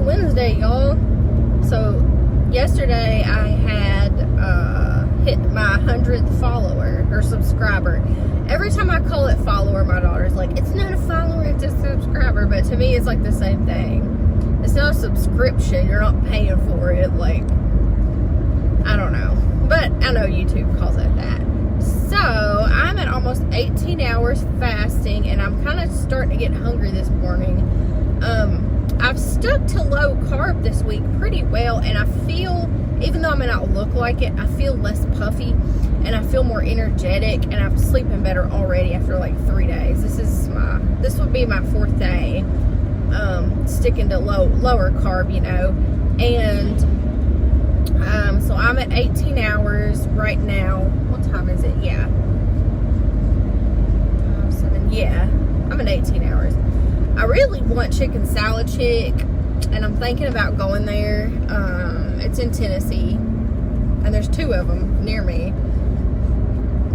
Wednesday, y'all. So yesterday I had hit my 100th follower or subscriber. Every time I call it follower, my daughter's like, it's not a follower, it's a subscriber. But to me, it's like the same thing. It's not a subscription. You're not paying for it. Like, I don't know. But I know YouTube calls it that. So I'm at almost 18 hours fasting, and I'm kind of starting to get hungry this morning. I've stuck to low carb this week pretty well, and I feel, even though I may not look like it, I feel less puffy, and I feel more energetic, and I'm sleeping better already after like 3 days. This would be my 4th day sticking to lower carb, you know, and so I'm at 18 hours right now. What time is it? Yeah. 7. Yeah, I'm at 18 hours. I really want Chicken Salad Chick, and I'm thinking about going there. It's in Tennessee, and there's 2 of them near me.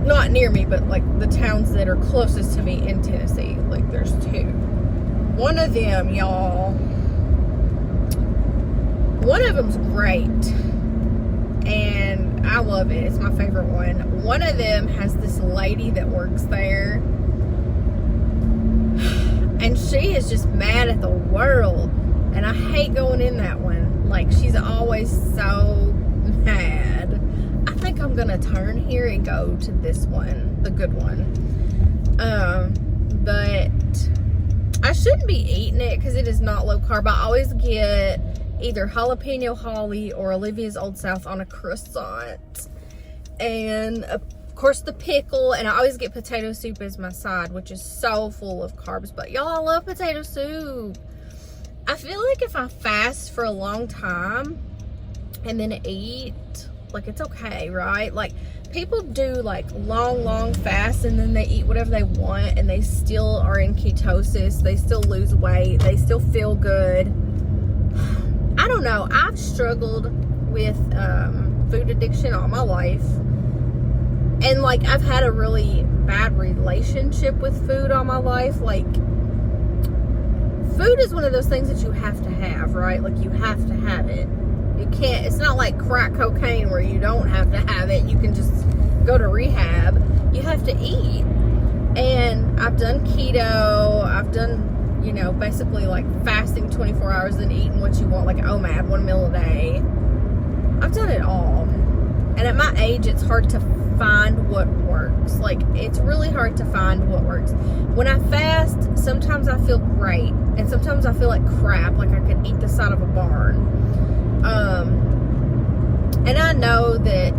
Not near me, but like the towns that are closest to me in Tennessee. Like, there's 2. One of them, y'all, one of them's great, and I love it. It's my favorite one. One of them has this lady that works there, and she is just mad at the world, and I hate going in that one. Like, she's always so mad. I think I'm gonna turn here and go to this one, the good one. But I shouldn't be eating it because it is not low carb. I always get either jalapeno holly or Olivia's Old South on a croissant, and of course the pickle, and I always get potato soup as my side, which is so full of carbs. But y'all, I love potato soup. I feel like if I fast for a long time and then eat, like, it's okay, right? Like, people do like long fasts, and then they eat whatever they want, and they still are in ketosis, they still lose weight, they still feel good. I don't know. I've struggled with food addiction all my life. And, like, I've had a really bad relationship with food all my life. Like, food is one of those things that you have to have, right? Like, you have to have it. You can't, it's not like crack cocaine where you don't have to have it. You can just go to rehab. You have to eat. And I've done keto. I've done, you know, basically like fasting 24 hours and eating what you want, like OMAD, 1 meal a day. I've done it all. And at my age, it's hard to find what works. Like, it's really hard to find what works. When I fast, sometimes I feel great, and sometimes I feel like crap, like I could eat the side of a barn. And I know that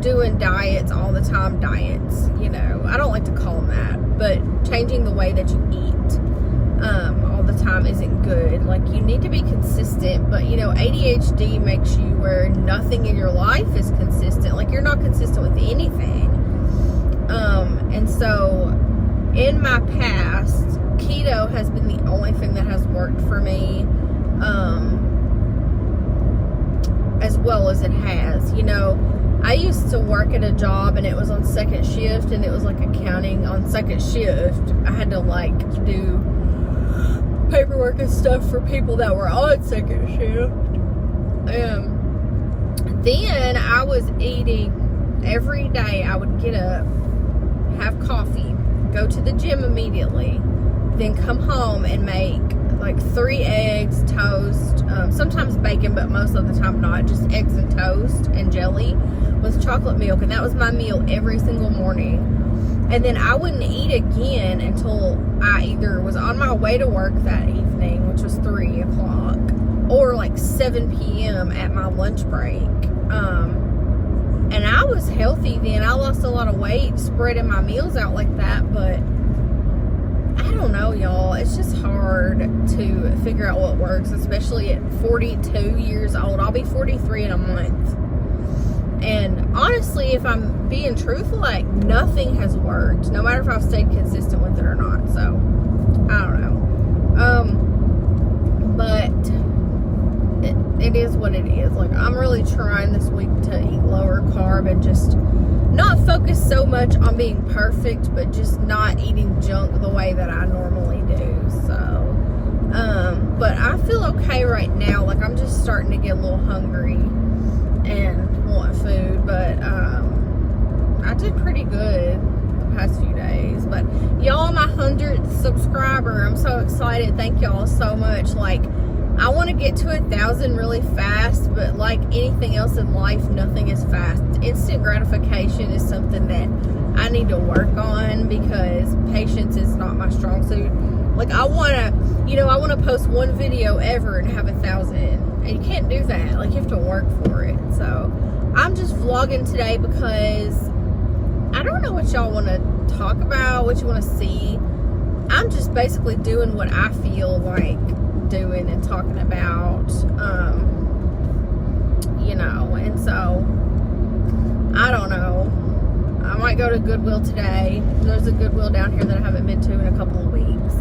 doing diets all the time, you know, I don't like to call them that, but changing the way that you eat all the time isn't good. Like, you need to be consistent, but, you know, ADHD makes you where nothing in your life is consistent. Like, you're not consistent with anything. And so in my past, keto has been the only thing that has worked for me as well as it has. You know, I used to work at a job, and it was on second shift, and it was like accounting on second shift. I had to like do paperwork and stuff for people that were on second shift. Then I was eating every day. I would get up, have coffee, go to the gym immediately, then come home and make like 3 eggs, toast, sometimes bacon, but most of the time not, just eggs and toast and jelly with chocolate milk. And that was my meal every single morning. And then I wouldn't eat again until I either was on my way to work that evening, which was 3 o'clock, or like 7 p.m. at my lunch break. And I was healthy then. I lost a lot of weight spreading my meals out like that, but I don't know, y'all. It's just hard to figure out what works, especially at 42 years old. I'll be 43 in a month. And honestly, if I'm being truthful, like, nothing has worked, no matter if I've stayed consistent with it or not. So, I don't know. But it is what it is. Like, I'm really trying this week to eat lower carb and just not focus so much on being perfect, but just not eating junk the way that I normally do. So, But I feel okay right now. Like, I'm just starting to get a little hungry and want food. But I did pretty good the past few days. But y'all, my 100th subscriber, I'm so excited. Thank y'all so much. Like, I want to get to 1,000 really fast, but like anything else in life, nothing is fast. Instant gratification is something that I need to work on, because patience is not my strong suit. Like, I want to post one video ever and have 1,000, and you can't do that. Like, you have to work for it. So I'm just vlogging today because I don't know what y'all want to talk about, what you want to see. I'm just basically doing what I feel like doing and talking about, and so I don't know. I might go to Goodwill today. There's a Goodwill down here that I haven't been to in a couple of weeks.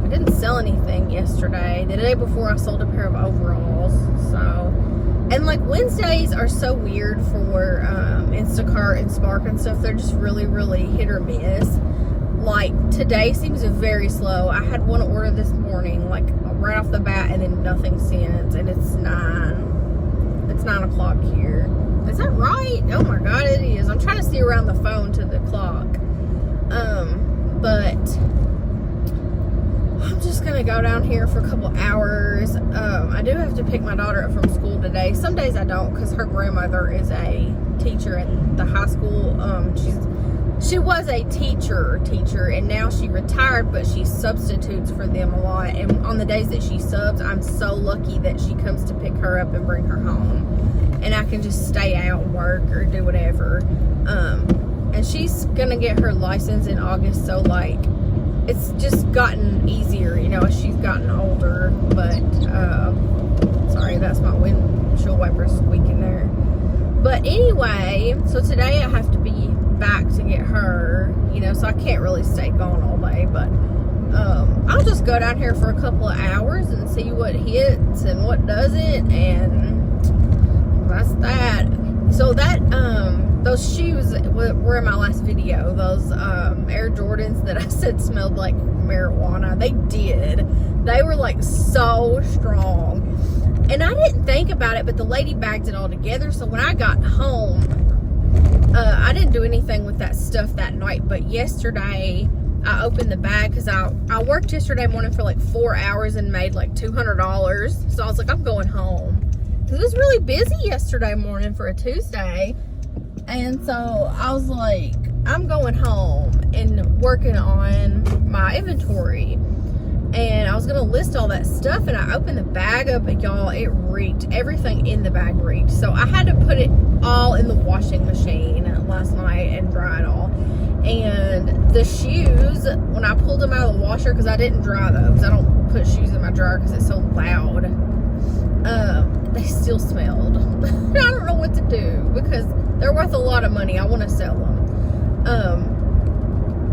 I didn't sell anything yesterday. The day before, I sold a pair of overalls. So, and like, Wednesdays are so weird for Instacart and Spark and stuff. They're just really, really hit or miss. Like, today seems very slow. I had one order this morning, like right off the bat, and then nothing since. And it's 9 o'clock here. Is that right? Oh my God, it is. I'm trying to see around the phone to the clock. But I'm just gonna go down here for a couple hours. I do have to pick my daughter up from school today. Some days I don't, because her grandmother is a teacher at the high school. She was a teacher, and now she retired, but she substitutes for them a lot. And on the days that she subs, I'm so lucky that she comes to pick her up and bring her home, and I can just stay out and work or do whatever. And she's gonna get her license in August, so like, it's just gotten easier, as she's gotten older. But sorry, that's my windshield wiper squeaking there. But anyway, so today I have to be back to get her, so I can't really stay gone all day. But I'll just go down here for a couple of hours and see what hits and what doesn't, and that's that. So that those shoes were in my last video. Those Air Jordans that I said smelled like marijuana, they did. They were like so strong, and I didn't think about it, but the lady bagged it all together. So when I got home, I didn't do anything with that stuff that night. But yesterday, I opened the bag because I worked yesterday morning for like 4 hours and made like $200. So I was like, I'm going home, because it was really busy yesterday morning for a Tuesday. And so I was like, I'm going home and working on my inventory. And I was going to list all that stuff, and I opened the bag up, and y'all, it reeked. Everything in the bag reeked. So I had to put it all in the washing machine last night and dry it all. And the shoes, when I pulled them out of the washer, because I didn't dry those. I don't put shoes in my dryer because it's so loud. They still smelled. I don't know what to do, because they're worth a lot of money. I want to sell them.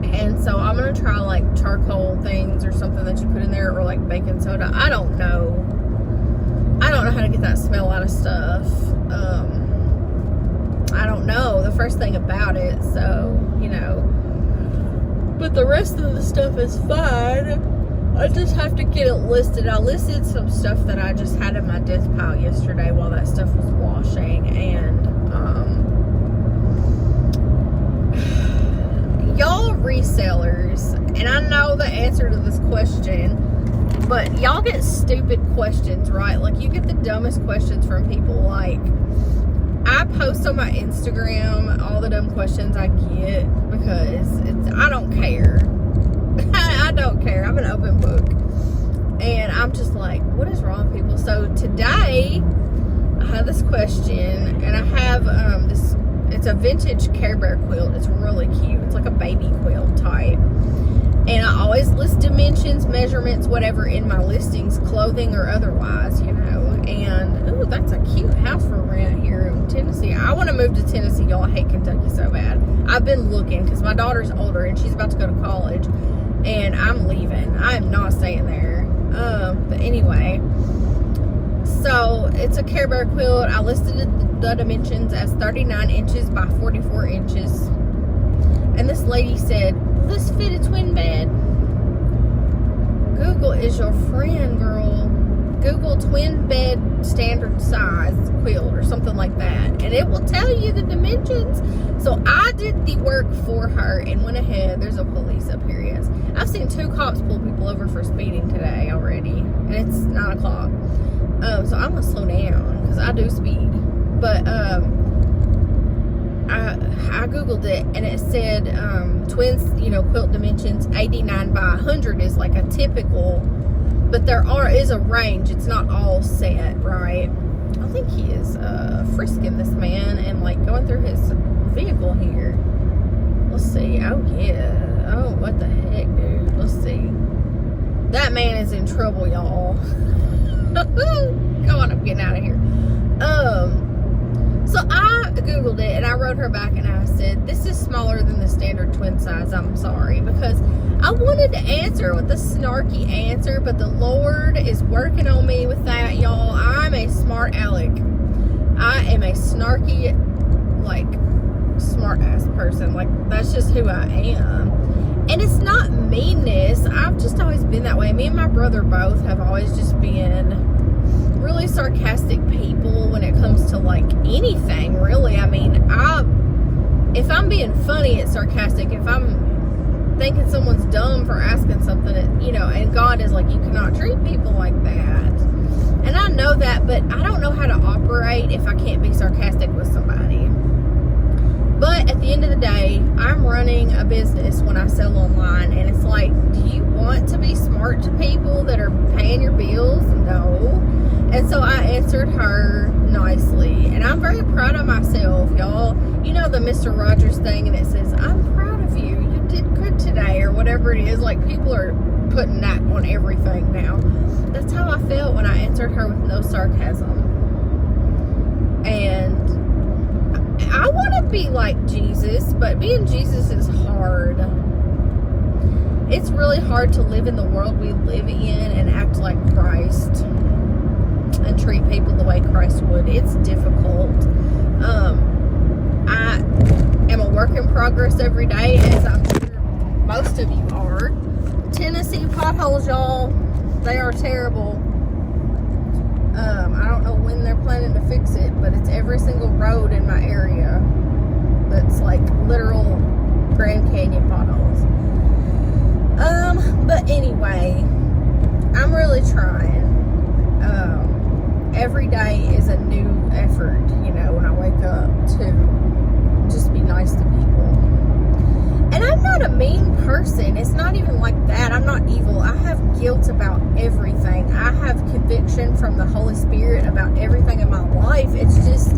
And so I'm going to try like charcoal things or something that you put in there, or like baking soda. I don't know how to get that smell out of stuff. I don't know the first thing about it. So, but the rest of the stuff is fine. I just have to get it listed. I listed some stuff that I just had in my death pile yesterday while that stuff was washing, and y'all resellers, and I know the answer to this question, but y'all get stupid questions, right? Like, you get the dumbest questions from people. Like, I post on my Instagram all the dumb questions I get, because I don't care. I don't care. I'm an open book. And I'm just like, what is wrong with people? So today, I have this question, and I have this, it's a vintage Care Bear quilt. It's really cute. It's like a baby quilt type. And I always list dimensions, measurements, whatever in my listings, clothing or otherwise, And, ooh, that's a cute house for rent here in Tennessee. I want to move to Tennessee, y'all. I hate Kentucky so bad. I've been looking, because my daughter's older, and she's about to go to college. And I'm leaving. I am not staying there. But anyway, so it's a Care Bear quilt. I listed the dimensions as 39 inches by 44 inches. And this lady said, will this fit a twin bed? Google is your friend, girl. Google twin bed standard size quilt or something like that, and it will tell you the dimensions. So I did the work for her and went ahead. There's a police up here. Yes, I've seen 2 cops pull people over for speeding today already, and it's 9 o'clock. So I'm gonna slow down because I do speed. But I googled it, and it said twins, quilt dimensions 89 by 100 is like a typical. But there is a range. It's not all set, right? I think he is frisking this man and like going through his vehicle here. Let's see. Oh yeah. Oh, what the heck, dude? Let's see. That man is in trouble, y'all. God, I'm getting out of here. So I googled it and I wrote her back and I said, this is smaller than the standard twin size. I'm sorry, because I wanted to answer with a snarky answer, but the Lord is working on me with that, y'all. I'm a smart aleck. I am a snarky, like, smart ass person. Like, that's just who I am. And it's not meanness. I've just always been that way. Me and my brother both have always just been really sarcastic people when it comes to like anything, really. I mean, if I'm being funny, it's sarcastic. If I'm thinking someone's dumb for asking something, and God is like, you cannot treat people like that. And I know that, but I don't know how to operate if I can't be sarcastic with somebody. But at the end of the day, I'm running a business when I sell online, and it's like, do you want to be smart to people that are paying your bills? No. And so I answered her nicely, and I'm very proud of myself, y'all. You know the Mr. Rogers thing, and it says, I'm proud of you. You did good today, or whatever it is. Like, people are putting that on everything now. That's how I felt when I answered her with no sarcasm. And I want to be like Jesus, but being Jesus is hard. It's really hard to live in the world we live in and act like Christ and treat people the way Christ would. It's difficult. I am a work in progress every day, as I'm sure most of you are. Tennessee potholes, y'all, they are terrible. I don't know when they're planning to fix it, but it's every single road in my area that's like literal Grand Canyon potholes. But anyway, I'm really trying. Every day is a new effort, when I wake up to just be nice to people. And I'm not a mean person. It's not even like that. I'm not evil. I have guilt about everything. I have conviction from the Holy Spirit about everything in my life. It's just,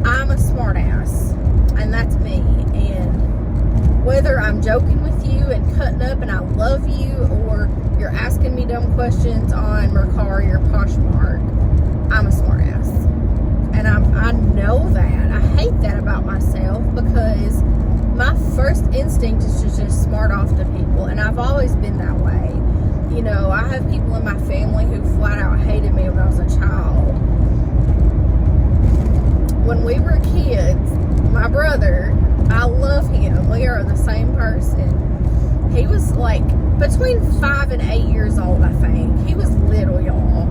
I'm a smart ass. And that's me. And whether I'm joking with you and cutting up and I love you, or you're asking me dumb questions on Mercari or Poshmark, I'm a smart ass. And I know that. I hate that about myself, because my first instinct is to just smart off to people, and I've always been that way. I have people in my family who flat out hated me when I was a child. When we were kids, my brother, I love him. We are the same person. He was like between 5 and 8 years old, I think. He was little, y'all.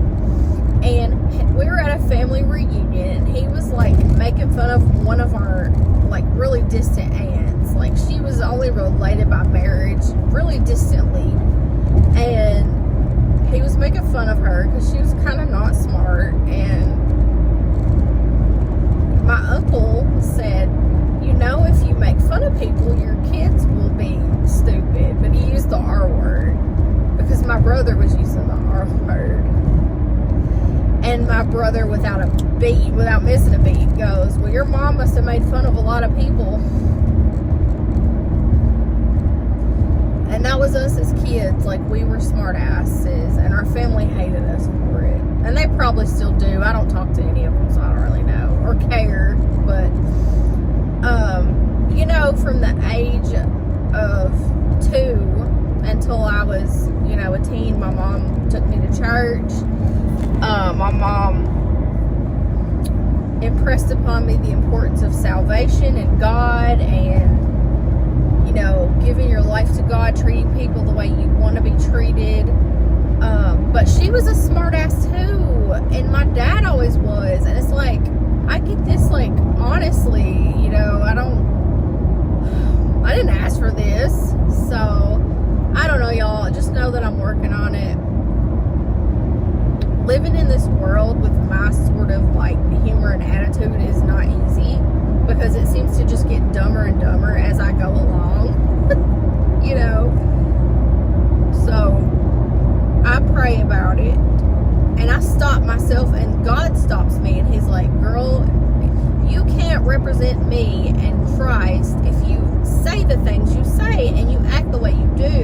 And we were at a family reunion, and he was like making fun of one of our like really distant aunts. Like, she was only related by marriage really distantly, and he was making fun of her because she was kind of not smart. And my uncle said, if you make fun of people, your kids will be stupid. But he used the R word because my brother was using the R word. And my brother, without missing a beat, goes, well, your mom must have made fun of a lot of people. And that was us as kids. Like, we were smart asses, and our family hated us for it. And they probably still do. I don't talk to any of them, so I don't really know or care. But, from the age of 2 until I was, a teen, my mom took me to church. My mom impressed upon me the importance of salvation and God, and giving your life to God, treating people the way you want to be treated. But she was a smart ass too, and my dad always was. And it's like, I get this, like, honestly, you know, I didn't ask for this. So I don't know, y'all. Just know that I'm working on it. Living in this world with my sort of like humor and attitude is not easy, because it seems to just get dumber and dumber as I go along. You know, so I pray about it, and I stop myself, and God stops me, and he's like, girl, you can't represent me and Christ if you say the things you say and you act the way you do.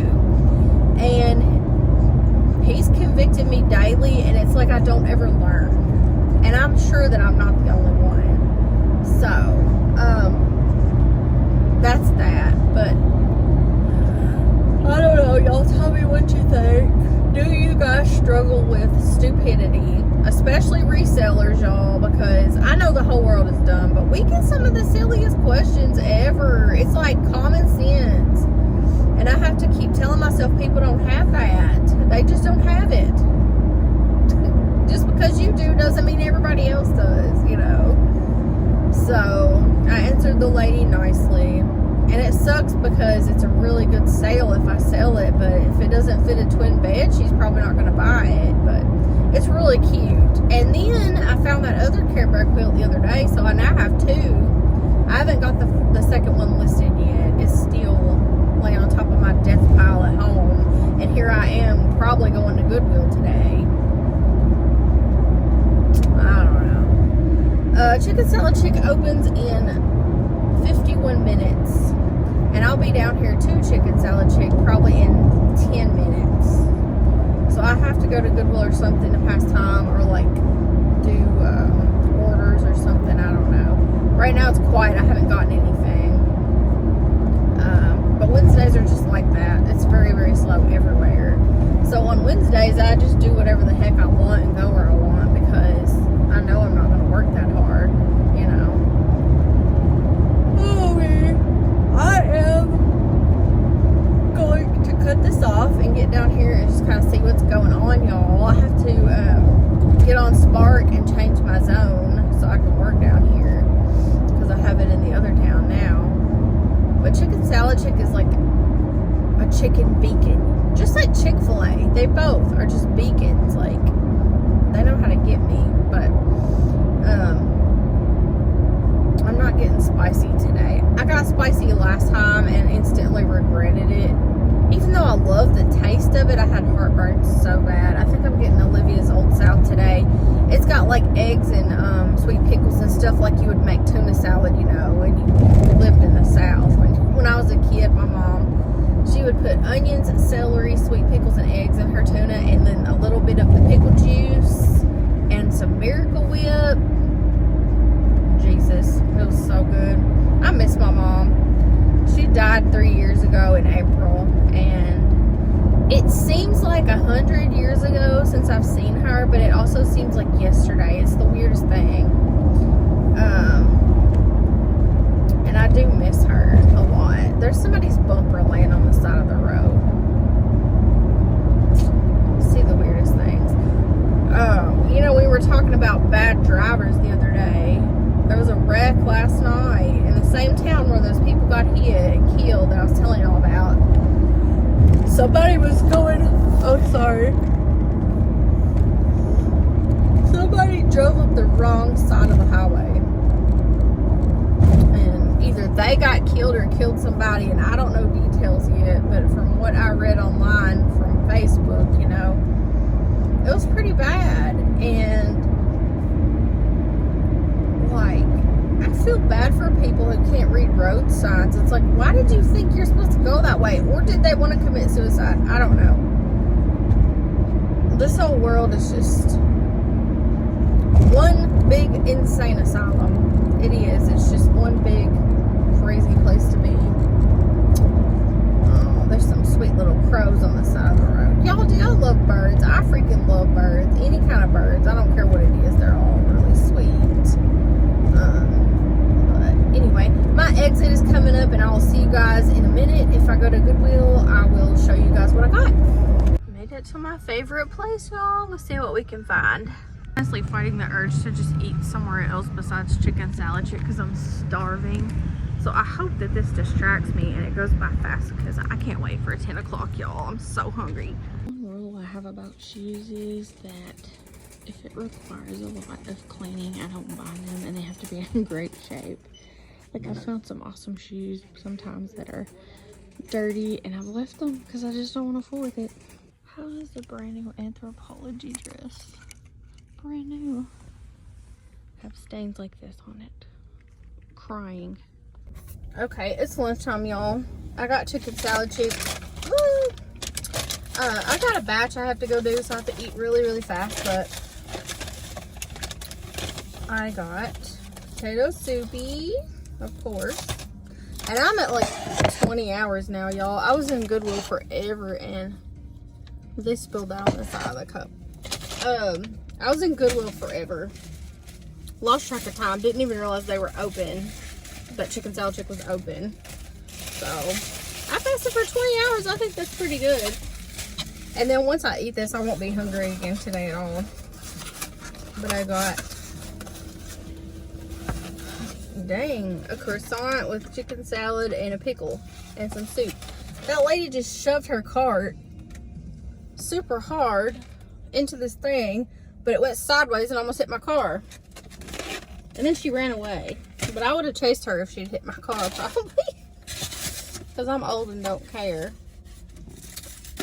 And he's convicted me daily, and it's like I don't ever learn. And I'm sure that I'm not the only one. So, that's that. But I don't know, y'all tell me what you think. Do you guys struggle with stupidity? Especially resellers, y'all, because I know the whole world is dumb, but we get some of the silliest questions ever. It's like common sense. And I have to keep telling myself people don't have that. They just don't have it. Just because you do doesn't mean everybody else does, you know. So I answered the lady nicely. And it sucks because it's a really good sale if I sell it, but if it doesn't fit a twin bed, she's probably not going to buy it. But it's really cute. And then I found that other Care Bear quilt the other day, so I now have two. I haven't got the second one listed yet. It's still laying on top of my death pile at home. And here I am, probably going to Goodwill today. I don't know. Chicken Salad Chick opens in 51 minutes. And I'll be down here to Chicken Salad Chick probably in 10 minutes. So I have to go to Goodwill or something to pass time, or like do orders or something. I don't know. Right now it's quiet. I haven't gotten anything. But Wednesdays are just like that. It's very, very slow everywhere. So on Wednesdays, I just do whatever the heck I want and go where I want, because I know I'm not going to work that hard, you know. Okay. I am going to cut this off and get down here and just kind of see what's going on, y'all. I have to get on Spark and change my zone so I can work down here, because I have it in the other town now. But Chicken Salad Chick is like a chicken beacon. Just like Chick-fil-A. They both are just beacons. Like, they know how to get me. But, I'm not getting spicy today. I got spicy last time and instantly regretted it. Even though I love the taste of it, I had heartburn so bad. I think I'm getting Olivia's Old South today. It's got like eggs and sweet pickles and stuff like you would make tuna salad, you know, when you lived in the South. When I was a kid, my mom, she would put onions, celery, sweet pickles, and eggs in her tuna, and then a little bit of the pickle juice and some Miracle Whip. Jesus, it was so good. I miss my mom. She died 3 years ago in April, and it seems like 100 years ago since I've seen her, but it also seems like yesterday. It's the weirdest thing. And I do miss her a lot. There's somebody's bumper laying on the side of the road. See the weirdest things. You know, we were talking about bad drivers the other day. There was a wreck last night in the same town where those people got hit and killed that I was telling y'all about. Somebody was going, oh sorry. Somebody drove up the wrong side of the highway. And either they got killed or killed somebody, and I don't know details yet, but from what I read online from Facebook, you know, it was pretty bad. And like, I feel bad for people who can't read road signs. It's like, why did you think you're supposed to go that way? Or did they want to commit suicide? I don't know. This whole world is just one big insane asylum. It is. It's just one big crazy place to be. Oh, there's some sweet little crows on the side of the road. Y'all, do y'all love birds? I freaking love birds. Any kind of birds. I don't care what it is. They're all really sweet. But anyway, my exit is coming up, and I'll see you guys in a minute. If if I go to Goodwill, I will show you guys what I got. Made it to my favorite place, y'all. Let's see what we can find. Honestly, fighting the urge to just eat somewhere else besides chicken salad chick because I'm starving. So I hope that this distracts me and it goes by fast because I can't wait for 10 o'clock, y'all. I'm so hungry. One rule I have about shoes is that if it requires a lot of cleaning, I don't buy them, and they have to be in great shape. Like, I found some awesome shoes sometimes that are dirty, and I've left them because I just don't want to fool with it. How is the brand new Anthropology dress? Brand new. Have stains like this on it. Crying. Okay, it's lunchtime, y'all. I got chicken salad chick. Woo! I got a batch I have to go do, so I have to eat really, really fast, but I got potato soupy, of course. And I'm at like 20 hours now, y'all. I was in Goodwill forever, and they spilled that on the side of the cup. I was in Goodwill forever. Lost track of time. Didn't even realize they were open. That chicken salad chick was open. So, I fasted for 20 hours. I think that's pretty good. And then once I eat this, I won't be hungry again today at all. But I got, dang, a croissant with chicken salad and a pickle and some soup. That lady just shoved her cart super hard into this thing, but it went sideways and almost hit my car. And then she ran away. But I would have chased her if she'd hit my car, probably. Because I'm old and don't care.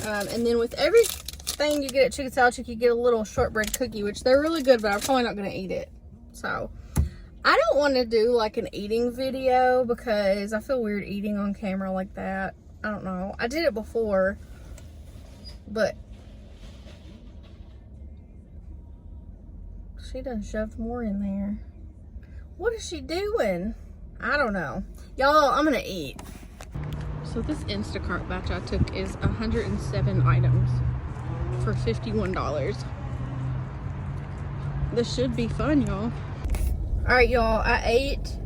And then with everything you get at Chicken Salad Chick, you get a little shortbread cookie, which they're really good, but I'm probably not going to eat it. So, I don't want to do like an eating video because I feel weird eating on camera like that. I don't know. I did it before, but she done shoved more in there. What is she doing? I don't know. Y'all, I'm gonna eat. So this Instacart batch I took is 107 items for $51. This should be fun, y'all. All right, y'all, I ate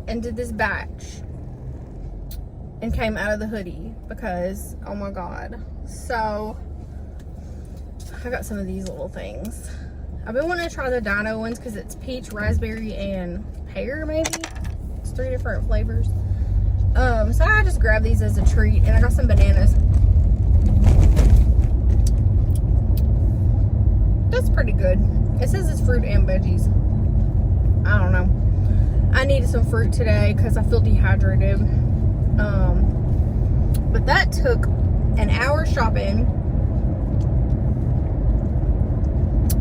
and did this batch and came out of the hoodie because, oh my God. So, I got some of these little things. I've been wanting to try the dino ones because it's peach, raspberry, and pear, maybe. It's 3 different flavors. So I just grabbed these as a treat, and I got some bananas. That's pretty good. It says it's fruit and veggies. I don't know. I needed some fruit today because I feel dehydrated. But that took an hour shopping.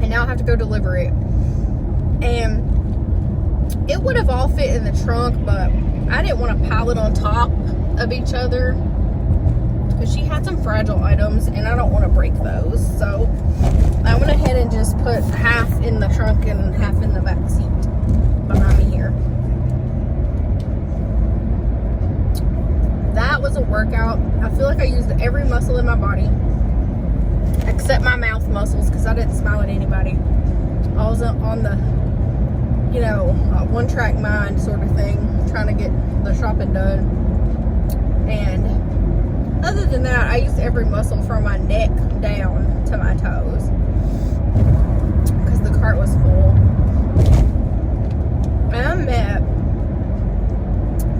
And now I have to go deliver it. And it would have all fit in the trunk, but I didn't want to pile it on top of each other because she had some fragile items and I don't want to break those. So I went ahead and just put half in the trunk and half in the back seat behind me here. That was a workout. I feel like I used every muscle in my body except my mouth muscles because I didn't smile at anybody. I was on the, you know, one-track mind sort of thing, trying to get the shopping done. And other than that, I used every muscle from my neck down to my toes because the cart was full. And I met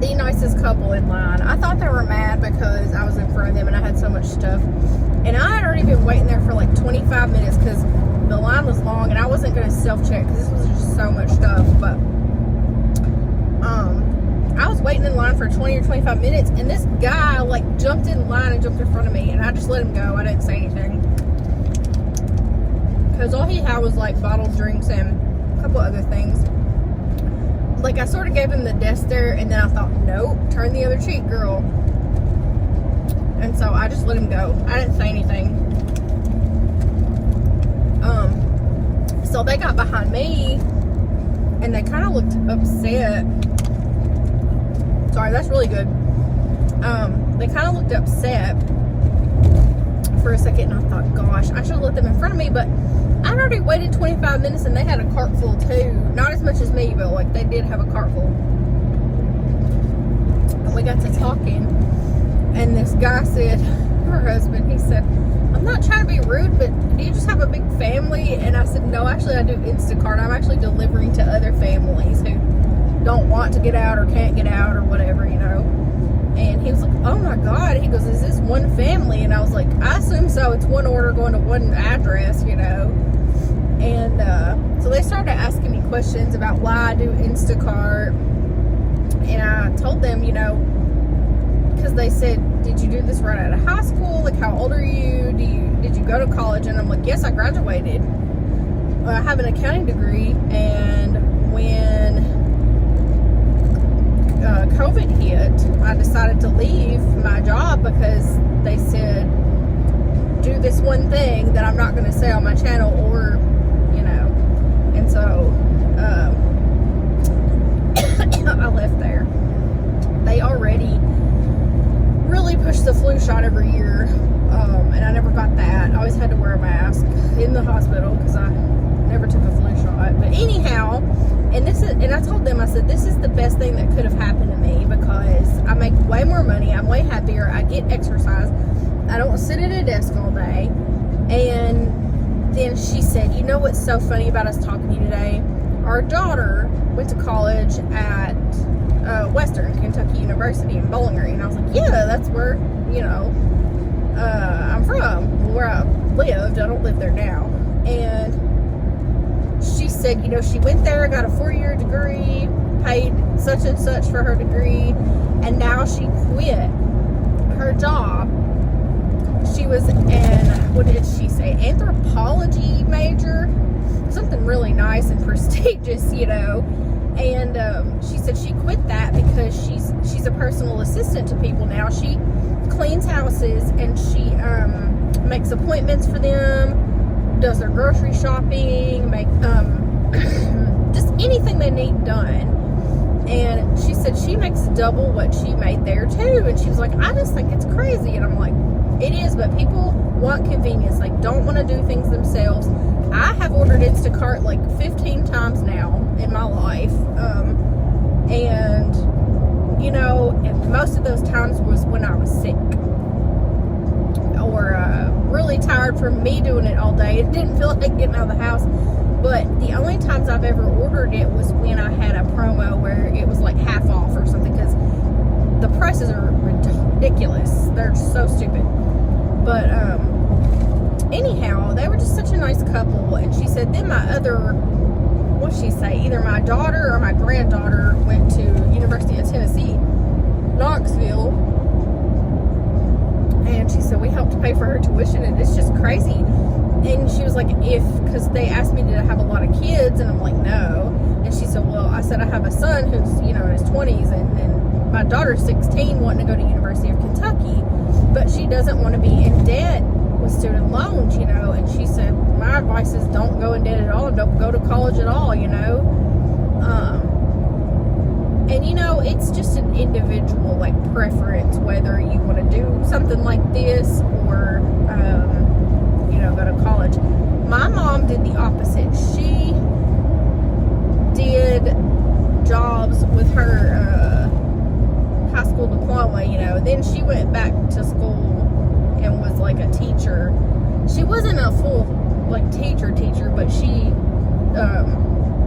the nicest couple in line. I thought they were mad because I was in front of them and I had so much stuff. And I had already been waiting there for like 25 minutes because the line was long and I wasn't going to self-check because this was just so much stuff. But I was waiting in line for 20 or 25 minutes and this guy like jumped in line and jumped in front of me and I just let him go. I didn't say anything because all he had was like bottled drinks and a couple other things. Like I sort of gave him the death stare and then I thought, nope, turn the other cheek, girl. And so I just let him go. I didn't say anything. So they got behind me and they kind of looked upset. Sorry, that's really good. They kind of looked upset for a second and I thought, gosh, I should have let them in front of me, but I'd already waited 25 minutes and they had a cart full too. Not as much as me, but like they did have a cart full. And we got to talking And this guy said, her husband, he said, I'm not trying to be rude, but do you just have a big family? And I said, no, actually I do Instacart. I'm actually delivering to other families who don't want to get out or can't get out or whatever, you know. And he was like, oh my God. He goes, is this one family? And I was like, I assume so. It's one order going to one address, you know. And so they started asking me questions about why I do Instacart. And I told them, you know, because they said, did you do this right out of high school? Like, how old are you? Did you go to college? And I'm like, yes, I graduated. I have an accounting degree. And when COVID hit, I decided to leave my job because they said, do this one thing that I'm not going to say on my channel, or, you know. And so I left there. They already really push the flu shot every year, and I never got that. I always had to wear a mask in the hospital because I never took a flu shot. But anyhow, and I told them, I said, this is the best thing that could have happened to me because I make way more money, I'm way happier, I get exercise, I don't sit at a desk all day. And then she said, you know what's so funny about us talking to you today? Our daughter went to college at Western Kentucky University in Bowling Green. And I was like, yeah, that's where, you know, I'm from, where I lived. I don't live there now. And she said, you know, she went there, got a 4-year degree, paid such and such for her degree, and now she quit her job. She was an, what did she say, anthropology major, something really nice and prestigious, you know. And she said she quit that because she's a personal assistant to people now. She cleans houses and she makes appointments for them, does their grocery shopping, make just anything they need done. And she said she makes double what she made there too. And she was like, I just think it's crazy. And I'm like, it is, but people want convenience. They don't want to do things themselves. I have ordered Instacart like 15 times now in my life. And, you know, and most of those times was when I was sick or really tired from me doing it all day. It didn't feel like getting out of the house. But the only times I've ever ordered it was when I had a promo where it was like half off or something, because the prices are ridiculous. They're so stupid. But anyhow, they were just such a nice couple. And she said, then my other, what'd she say, either my daughter or my granddaughter went to University of Tennessee, Knoxville. And she said, we helped pay for her tuition, and it's just crazy. And she was like, because they asked me, did I have a lot of kids? And I'm like, no. And she said, well, I said, I have a son who's, you know, in his 20s, and my daughter's 16, wanting to go to University of Kentucky, but she doesn't want to be in debt with student loans, you know. And she said, my advice is don't go in debt at all, and don't go to college at all, you know. And, you know, it's just an individual, like, preference, whether you want to do something like this or, you know, go to college. My mom did the opposite. She did jobs with her high school diploma, you know. Then she went back to school and was like a teacher. She wasn't a full, like, teacher, but she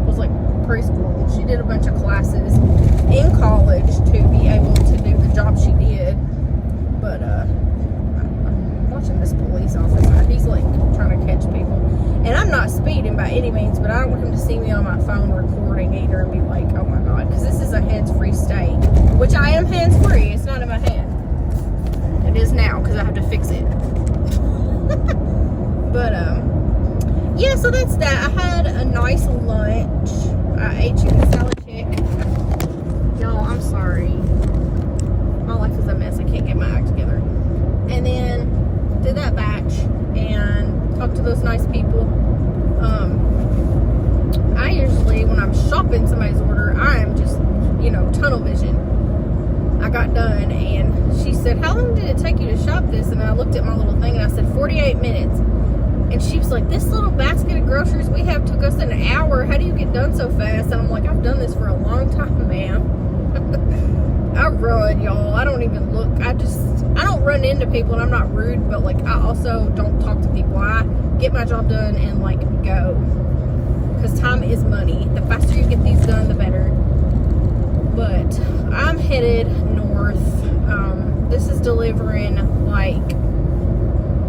was like preschool. She did a bunch of classes in college to be able to do the job she did. But I'm watching this police officer. He's like trying to catch people, and I'm not speeding by any means, but I don't want him to see me on my phone recording either and be like, oh my god, because this is a hands-free state, which I am hands-free. It's not in my hand. It is now because I have to fix it. But yeah, so that's that. I had a nice lunch. I ate chicken salad chick. Y'all, I'm sorry. My life is a mess. I can't get my act together. And then did that batch and talked to those nice people. I usually, when I'm shopping somebody's order, I am just, you know, tunnel vision. I got done and she said, how long did it take you to shop this? And I looked at my little thing and I said, 48 minutes. And she was like, this little basket of groceries we have took us an hour. How do you get done so fast? And I'm like, I've done this for a long time, ma'am. I run, y'all. I don't even look. I don't run into people, and I'm not rude, but like I also don't talk to people. I get my job done and like go, because time is money. The faster you get these done, the better. But I'm headed north. This is delivering like,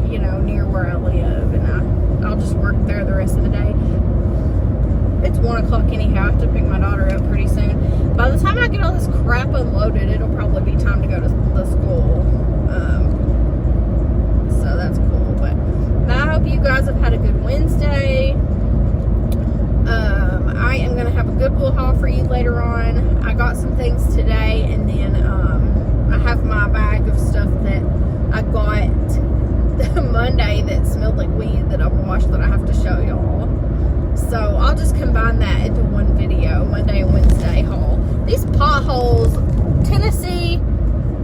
you know, near where I live, and I'll just work there the rest of the day. It's 1 o'clock anyhow. I have to pick my daughter up pretty soon. By the time I get all this crap unloaded, it'll probably be time to go to the school. So that's cool. But I hope you guys have had a good Wednesday. I am going to have a Goodwill haul for you later on. I got some things today, and then I have my bag of stuff that I got Monday that smelled like weed that I washed that I have to show y'all. So I'll just combine that into one video, Monday and Wednesday haul. These potholes, Tennessee,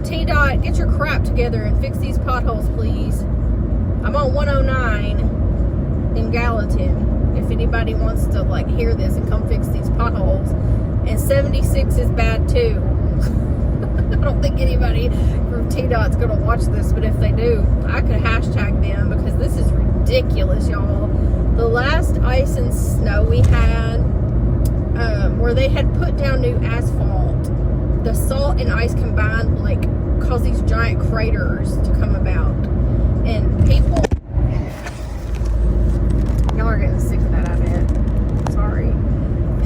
T-Dot, get your crap together and fix these potholes, please. I'm on 109 in Gallatin. If anybody wants to like hear this and come fix these potholes. And 76 is bad too. I don't think anybody from T-Dot's gonna watch this, but if they do, I could hashtag them because this is ridiculous, y'all. The last ice and snow we had, where they had put down new asphalt, the salt and ice combined like cause these giant craters to come about. And people, y'all are getting sick of that, I bet. Sorry.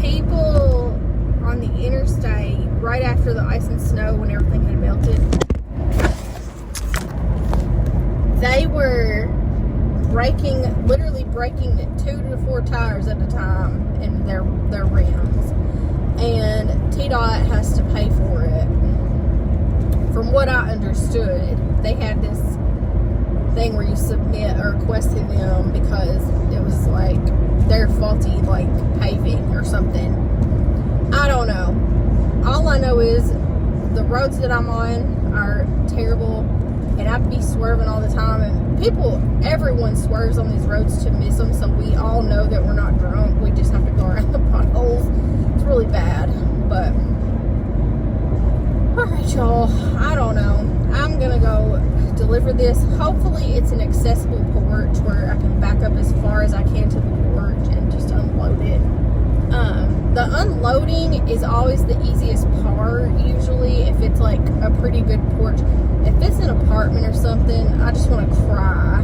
People on the interstate, right after the ice and snow, when everything had melted, they were literally breaking 2 to 4 tires at a time in their rims. And T-Dot has to pay for it. From what I understood, they had this thing where you submit a request to them because it was like their faulty like paving or something. I don't know. All I know is the roads that I'm on are terrible, and I'd be swerving all the time, and everyone swerves on these roads to miss them, so we all know that we're not drunk. We just have to go around the potholes. It's really bad, but alright, y'all, I don't know. I'm gonna go deliver this. Hopefully it's an accessible porch where I can back up as far as I can to the porch and just unload it. The unloading is always the easiest part, usually, if it's like a pretty good porch. If it's an apartment or something, I just want to cry.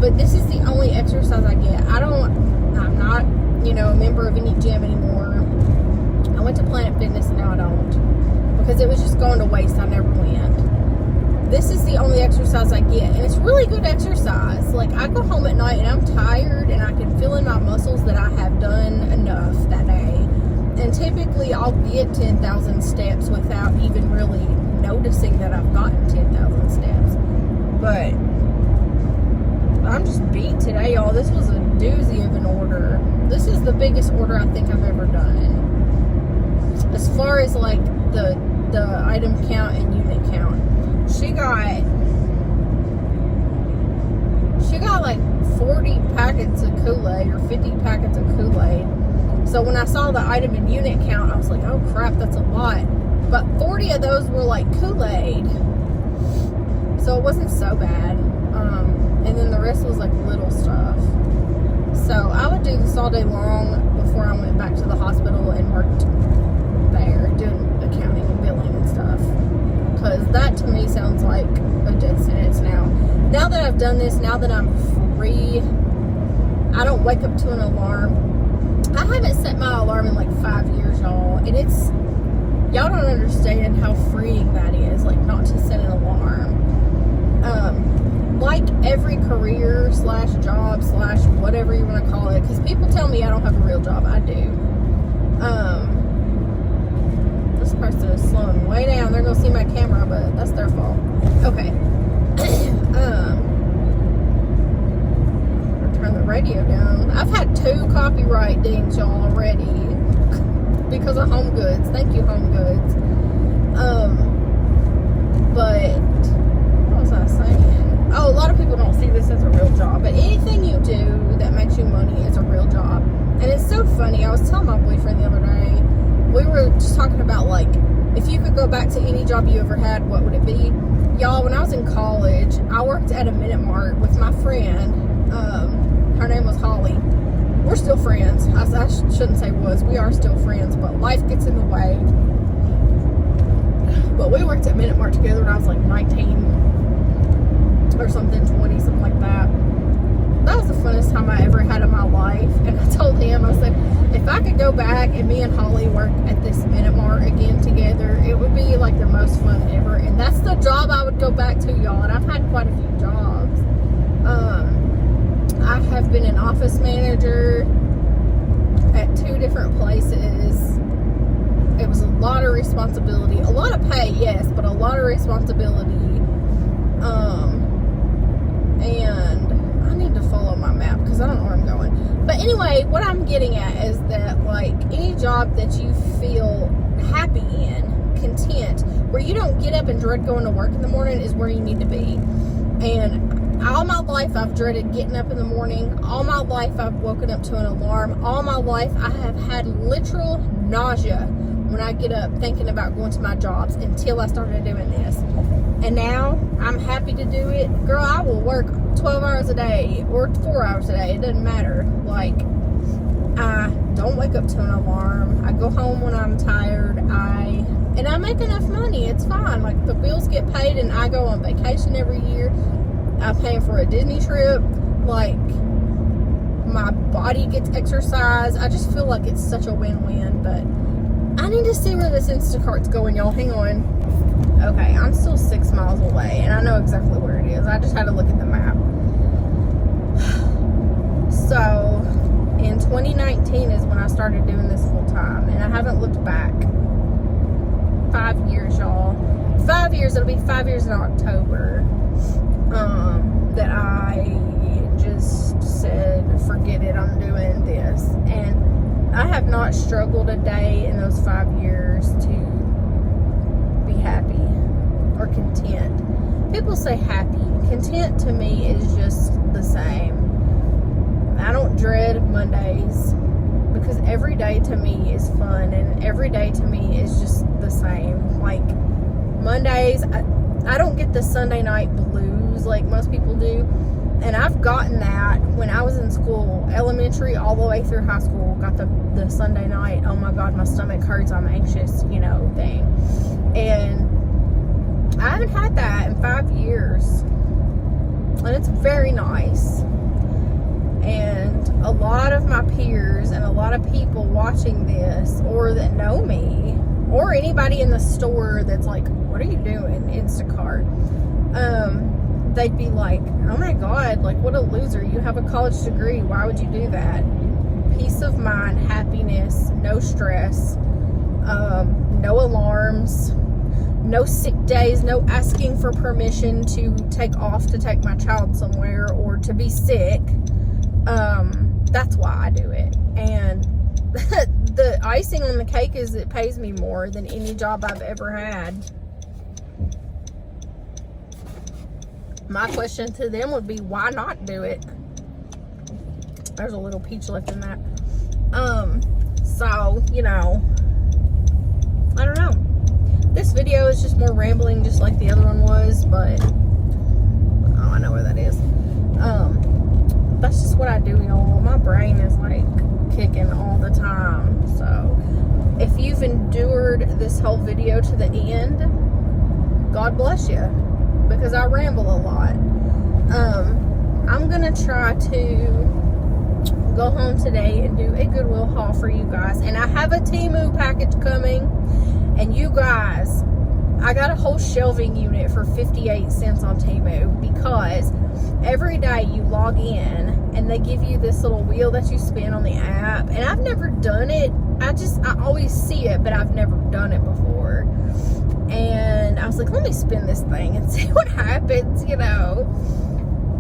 But this is the only exercise I get. I'm not, a member of any gym anymore. I went to Planet Fitness, and now I don't. Because it was just going to waste. I never went. This is the only exercise I get, and it's really good exercise. Like, I go home at night, and I'm tired, and I can feel in my muscles that I have done enough that day. And typically, I'll get 10,000 steps without even really noticing that I've gotten 10,000 steps. But I'm just beat today, y'all. This was a doozy of an order. This is the biggest order I think I've ever done. As far as like the item count and unit count. She got like 40 packets of Kool-Aid or 50 packets of Kool-Aid. So when I saw the item and unit count, I was like, oh crap, that's a lot. But 40 of those were like Kool-Aid. So it wasn't so bad. And then the rest was like little stuff. So I would do this all day long before I went back to the hospital and worked there doing accounting and billing and stuff. Because that to me sounds like a death sentence now. Now that I've done this, now that I'm free, I don't wake up to an alarm. I haven't set my alarm in like 5 years, y'all. And y'all don't understand how freeing that is, like not to set an alarm. Like every career / job / whatever you want to call it, because people tell me I don't have a real job. I do. This person is slowing way down. They're going to see my camera, but that's their fault. Okay. Turn the radio down. I've had 2 copyright dings, y'all, already because of Home Goods. Thank you, Home Goods. But what was I saying? Oh, a lot of people don't see this as a real job, but anything you do that makes you money is a real job. And it's so funny. I was telling my boyfriend the other day, we were just talking about like, if you could go back to any job you ever had, what would it be? Y'all, when I was in college, I worked at a Minute Mart with my friend. Her name was Holly. We're still friends. I shouldn't say was. We are still friends, but life gets in the way. But we worked at Minute Mart together when I was like 19 or something, 20, something like that. That was the funnest time I ever had in my life. And I told him, I said, if I could go back and me and Holly work at this Minute Mart again together, it would be like the most fun ever. And that's the job I would go back to, y'all. And I've had quite a few jobs. I have been an office manager at 2 different places. It was a lot of responsibility, a lot of pay, yes, but a lot of responsibility. And I need to follow my map because I don't know where I'm going. But anyway, what I'm getting at is that, like, any job that you feel happy in, content, where you don't get up and dread going to work in the morning, is where you need to be. And all my life I've dreaded getting up in the morning. All my life I've woken up to an alarm. All my life I have had literal nausea when I get up thinking about going to my jobs until I started doing this. And now I'm happy to do it. Girl, I will work 12 hours a day or 4 hours a day. It doesn't matter. Like, I don't wake up to an alarm. I go home when I'm tired. And I make enough money. It's fine. Like, the bills get paid and I go on vacation every year. I'm paying for a Disney trip. Like, my body gets exercise. I just feel like it's such a win-win. But I need to see where this Instacart's going, y'all. Hang on. Okay, I'm still 6 miles away, and I know exactly where it is. I just had to look at the map. So, in 2019 is when I started doing this full time, and I haven't looked back. 5 years, y'all. 5 years. It'll be 5 years in October. That I just said, forget it, I'm doing this. And I have not struggled a day in those 5 years to be happy or content. People say happy. Content to me is just the same. I don't dread Mondays because every day to me is fun and every day to me is just the same. Like, Mondays, I don't get the Sunday night blues like most people do. And I've gotten that when I was in school, elementary all the way through high school, got the Sunday night, oh my God, my stomach hurts, I'm anxious, thing. And I haven't had that in 5 years. And it's very nice. And a lot of my peers and a lot of people watching this, or that know me, or anybody in the store that's like, what are you doing, Instacart? They'd be like, oh my God, like, what a loser. You have a college degree. Why would you do that? Peace of mind, happiness, no stress, no alarms, no sick days, no asking for permission to take off to take my child somewhere or to be sick. That's why I do it. And the icing on the cake is it pays me more than any job I've ever had. My question to them would be, why not do it? There's a little peach left in that. So, I don't know. This video is just more rambling, just like the other one was, but oh, I know where that is. That's just what I do, y'all. My brain is like kicking all the time. So, if you've endured this whole video to the end, God bless you. Because I ramble a lot. I'm gonna try to go home today and do a Goodwill haul for you guys. And I have a Temu package coming. And you guys, I got a whole shelving unit for 58 cents on Temu. Because every day you log in and they give you this little wheel that you spin on the app. And I've never done it. I always see it, but I've never done it before. And I was like, let me spin this thing and see what happens,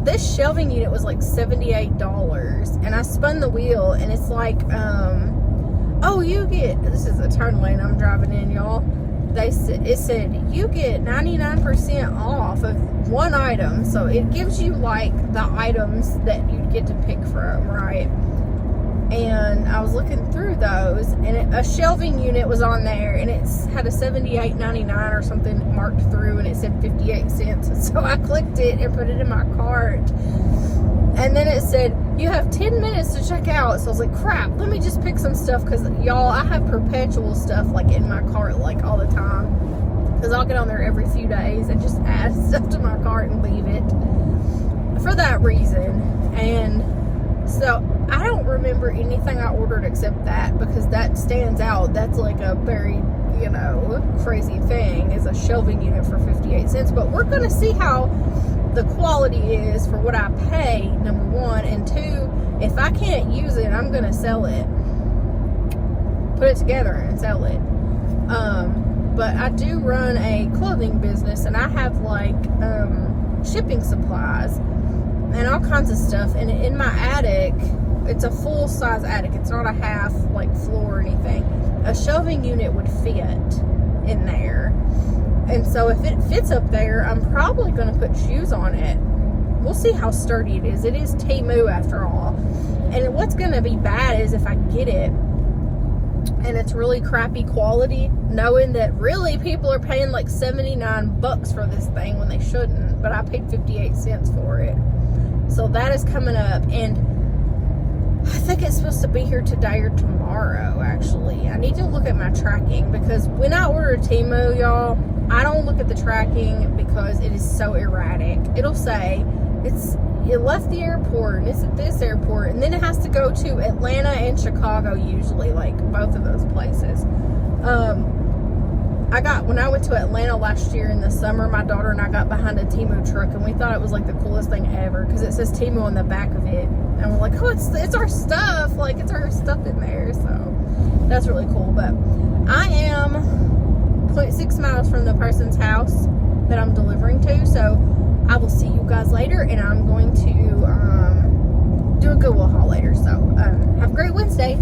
This shelving unit was like $78. And I spun the wheel and it's like, this is a turn lane I'm driving in, y'all. It said, you get 99% off of one item. So it gives you like the items that you get to pick from, right? And I was looking through those, and a shelving unit was on there, and it had a $78.99 or something marked through, and it said 58 cents. And so I clicked it and put it in my cart. And then it said, you have 10 minutes to check out. So I was like, crap, let me just pick some stuff, because y'all, I have perpetual stuff like in my cart like all the time, because I'll get on there every few days and just add stuff to my cart and leave it for that reason. And so I don't remember anything I ordered except that, because that stands out. That's like a very, crazy thing, is a shelving unit for 58 cents. But we're going to see how the quality is for what I pay, number one. And two, if I can't use it, I'm going to sell it. Put it together and sell it. But I do run a clothing business, and I have like shipping supplies and all kinds of stuff. And in my attic, it's a full size attic, it's not a half like floor or anything. A shelving unit would fit in there, and so if it fits up there, I'm probably going to put shoes on it. We'll see how sturdy it is. It is Temu after all. And what's going to be bad is if I get it and it's really crappy quality, knowing that really people are paying like $79 for this thing when they shouldn't, but I paid 58 cents for it. So that is coming up, and I think it's supposed to be here today or tomorrow, actually. I need to look at my tracking, because when I order Temu, y'all, I don't look at the tracking because it is so erratic. It'll say it left the airport and it's at this airport, and then it has to go to Atlanta and Chicago, usually, like both of those places. When I went to Atlanta last year in the summer, my daughter and I got behind a Temu truck, and we thought it was like the coolest thing ever, because it says Temu on the back of it, and we're like, oh, it's our stuff, like it's our stuff in there. So that's really cool. But I am 0.6 miles from the person's house that I'm delivering to, so I will see you guys later, and I'm going to do a Goodwill haul later. So have a great Wednesday.